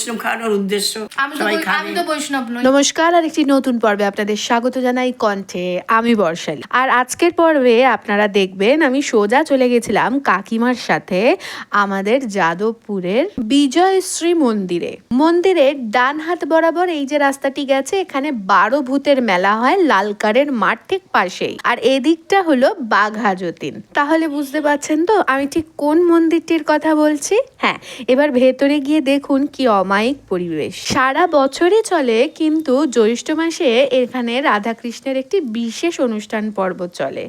বৈষ্ণব খাওয়ানোর উদ্দেশ্য। আমি তো বৈষ্ণব নই। নমস্কার, আর একটি নতুন পর্বে আপনাদের স্বাগত জানাই কণ্ঠে আমি বর্ষালী। আর আজকের পর্বে আপনারা দেখবেন আমি সোজা চলে গেছিলাম কাকিমার সাথে আমাদের যাদবপুরের বিজয়শ্রী মন্দিরে। মন্দিরের ডান হাত বরাবর এই যে রাস্তাটি গেছে, এখানে 12 ভূতের মেলা হয় লালকারের মাঠ ঠিক পাশেই। আর এদিকটা হলো বাঘা যতীন। তাহলে বুঝতে পারছেন তো আমি ঠিক কোন মন্দিরটির কথা বলছি। হ্যাঁ, এবার ভেতরে গিয়ে দেখুন কি অমায়িক পরিবেশ। সারা বছরই চলে, কিন্তু জ্যৈষ্ঠ মাসে এখানে রাধাকৃষ্ণের একটি বিশেষ অনুষ্ঠান পর্ব চলে।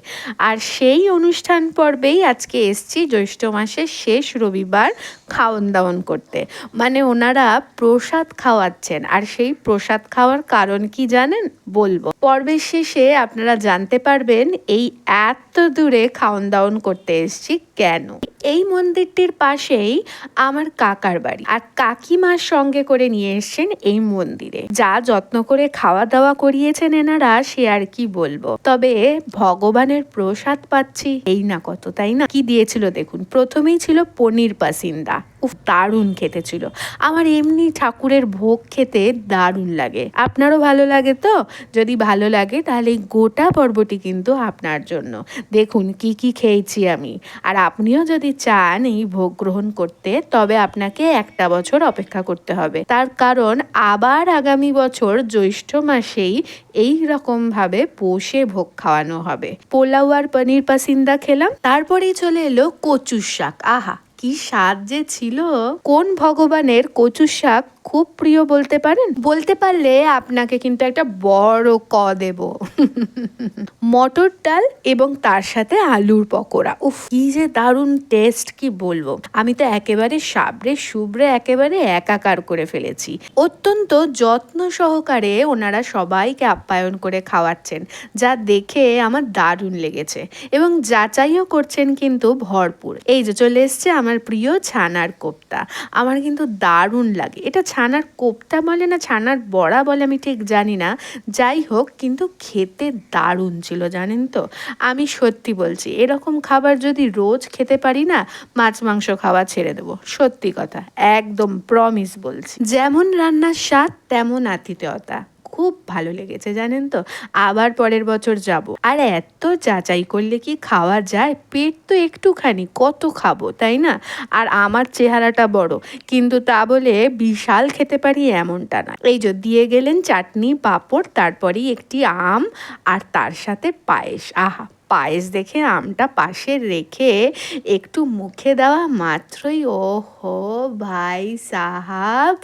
আর সেই অনুষ্ঠান পর্বেই আজকে এসছি জ্যৈষ্ঠ মাসের শেষ রবিবার খাওন দাওন করতে। মানে ওনারা প্রসাদ খাওয়াচ্ছেন। আর সেই প্রসাদ খাওয়ার কারণ কি জানেন? বলবো পর্বের শেষে আপনারা জানতে পারবেন এই এত দূরে খাওন দাওন করতে এসছি কেন। এই মন্দিরটির পাশেই আমার কাকার বাড়ি, আর কাকিমার সঙ্গে করে নিয়ে এসছেন এই মন্দিরে। যা যত্ন করে খাওয়া দাওয়া করিয়েছেন এনারা, সে আর কি বলবো। তবে ভগবানের প্রসাদ পাচ্ছি এই না কত, তাই না? কি দিয়েছিল দেখুন। প্রথমেই ছিল পনির পাসিন্দা। উফ, দারুণ খেতে ছিল। আমার এমনি ঠাকুরের ভোগ খেতে দারুণ লাগে। আপনারও ভালো লাগে তো? যদি ভালো লাগে তাহলে এই গোটা পর্বটি কিন্তু আপনার জন্য। দেখুন কি কি খেয়েছি আমি। আর আপনিও যদি চান এই ভোগ গ্রহণ করতে, তবে আপনাকে একটা বছর অপেক্ষা করতে হবে। তার কারণ আবার আগামী বছর জ্যৈষ্ঠ মাসেই এই রকম ভাবে বসে ভোগ খাওয়ানো হবে। পোলাও আর পনির পাসিন্দা খেলাম, তারপরেই চলে এলো কচুর শাক। আহা, কি স্বাদ যে ছিল! কোন ভগবানের কচুর শাক খুব প্রিয় বলতে পারেন? বলতে পারলে আপনাকে কিন্তু একটা বড় ক দেব। মটর ডাল এবং তার সাথে আলুর পকোড়া। উফ, কি যে দারুণ টেস্ট, কি বলবো। আমি তো একেবারে সাবরে সুবরে একেবারে একাকার করে ফেলেছি। অত্যন্ত যত্ন সহকারে ওনারা সবাইকে আপ্যায়ন করে খাওয়াচ্ছেন, যা দেখে আমার দারুণ লেগেছে। এবং যাচাইও করছেন কিন্তু ভরপুর। এই যে চলে এসছে আমার প্রিয় ছানার কোপ্তা। আমার কিন্তু দারুণ লাগে। এটা ছানার কোপ্তা বলে না ছানার বড়া বলে আমি ঠিক জানি না, যাই হোক, কিন্তু খেতে দারুণ ছিল জানেন তো। আমি সত্যি বলছি, এরকম খাবার যদি রোজ খেতে পারি না, মাছ মাংস খাওয়া ছেড়ে দেবো। সত্যি কথা, একদম প্রমিস বলছি। যেমন রান্নার স্বাদ তেমন আতিথেয়তা। খুব ভালো লেগেছে জানেন তো। আবার পরের বছর যাব। আর এত যাচাই করলে কি খাওয়া যায়? পেট তো একটুখানি, কত খাবো, তাই না? আর আমার চেহারাটা বড়, কিন্তু তা বলে বিশাল খেতে পারি এমনটা না। এই যে দিয়ে গেলেন চাটনি পাঁপড়, তারপরেই একটি আম, আর তার সাথে পায়েস। আহা, পায়েস দেখে আমটা পাশে রেখে একটু মুখে দেওয়া মাত্রই ওহো ভাই সাহাব,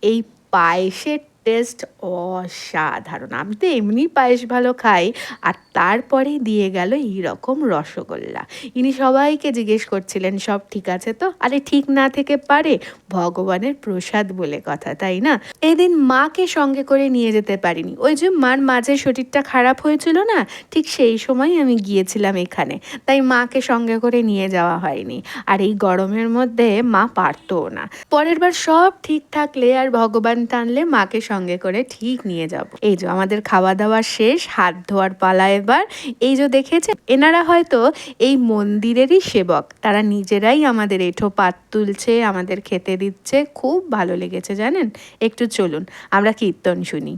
এই পায়েসের টেস্ট অসাধারণ। আমি তো এমনি পায়েস ভালো খাই, আর তারপরে দিয়ে গেল এইরকম রসগোল্লা। ইনি সবাইকে জিজ্ঞেস করছিলেন সব ঠিক আছে তো। আরে ঠিক না থেকে পারে? ভগবানের প্রসাদ বলে কথা, তাই না? এদিন মাকে সঙ্গে করে নিয়ে যেতে পারিনি। ওই যে মার মাঝে শরীরটা খারাপ হয়েছিল না, ঠিক সেই সময় আমি গিয়েছিলাম এখানে, তাই মাকে সঙ্গে করে নিয়ে যাওয়া হয়নি। আর এই গরমের মধ্যে মা পারতও না। পরের বার সব ঠিক থাকলে আর ভগবান টানলে মাকে সঙ্গে করে ঠিক নিয়ে যাব। এই যে আমাদের খাওয়া দাওয়া শেষ, হাত ধোয়ার পালা এবার। এই যে দেখেছে, এনারা হয়তো এই মন্দিরেরই সেবক। তারা নিজেরাই আমাদের এঁঠো পাত তুলছে, আমাদের খেতে দিচ্ছে। খুব ভালো লেগেছে জানেন। একটু চলুন আমরা কীর্তন শুনি।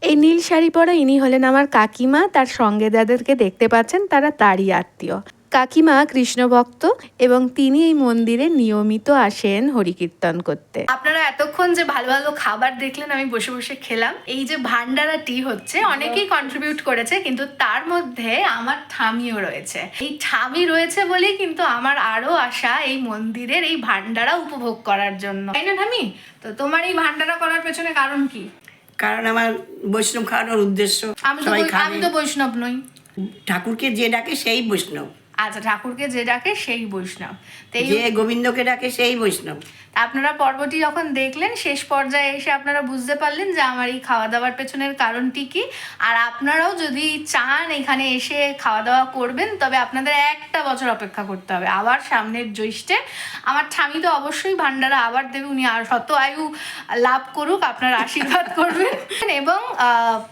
এই নীল শাড়ি পরা ইনি হলেন আমার কাকিমা। তার সঙ্গে যাদেরকে দেখতে পাচ্ছেন তারা তারই আত্মীয়। কাকিমা কৃষ্ণ ভক্ত এবং তিনি এই মন্দিরে নিয়মিত আসেন হরিকীর্তন করতে। আপনারা এতক্ষণ যে ভালো ভালো খাবার দেখলেন আমি বসে বসে খেলাম। এই যে ভান্ডারাটি হচ্ছে অনেকেই কন্ট্রিবিউট করেছে, কিন্তু তার মধ্যে আমার ঠামিও রয়েছে। এই ঠামি রয়েছে বলেই কিন্তু আমার আরো আশা এই মন্দিরের এই ভান্ডারা উপভোগ করার জন্য, তাই না ঠামি? তো তোমার এই ভান্ডারা করার পেছনে কারণ কি? কারণ আমার বৈষ্ণব খাওয়ানোর উদ্দেশ্য। আমি তো বৈষ্ণব নই। ঠাকুরকে যে ডাকে সেই বৈষ্ণব। আচ্ছা, ঠাকুরকে যে ডাকে সেই বৈষ্ণব। যে গোবিন্দকে ডাকে সেই বৈষ্ণব। আপনারা পর্বটি যখন দেখলেন শেষ পর্যায়ে এসে আপনারা বুঝতে পারলেন যে আমার এই খাওয়া দাওয়ার পেছনের কারণটি কি। আর আপনারাও যদি চান এখানে এসে খাওয়া দাওয়া করবেন, তবে আপনাদের একটা বছর অপেক্ষা করতে হবে। আবার সামনের জ্যৈষ্ঠে আমার ঠামি তো অবশ্যই ভান্ডারা আবার দেবে, উনি আর শত আয়ু লাভ করুক, আপনার আশীর্বাদ করবেন। এবং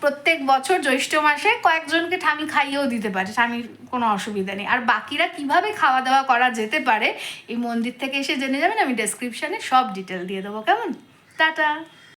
প্রত্যেক বছর জ্যৈষ্ঠ মাসে কয়েকজনকে ঠামি খাইয়েও দিতে পারে, ঠামির কোনো অসুবিধা নেই। আর বাকিরা কিভাবে খাওয়া দাওয়া করা যেতে পারে এই মন্দির থেকে এসে জেনে যাবেন। আমি ডেসক্রিপশনে সব ডিটেল দিয়ে দেবো। কেমন? টাটা।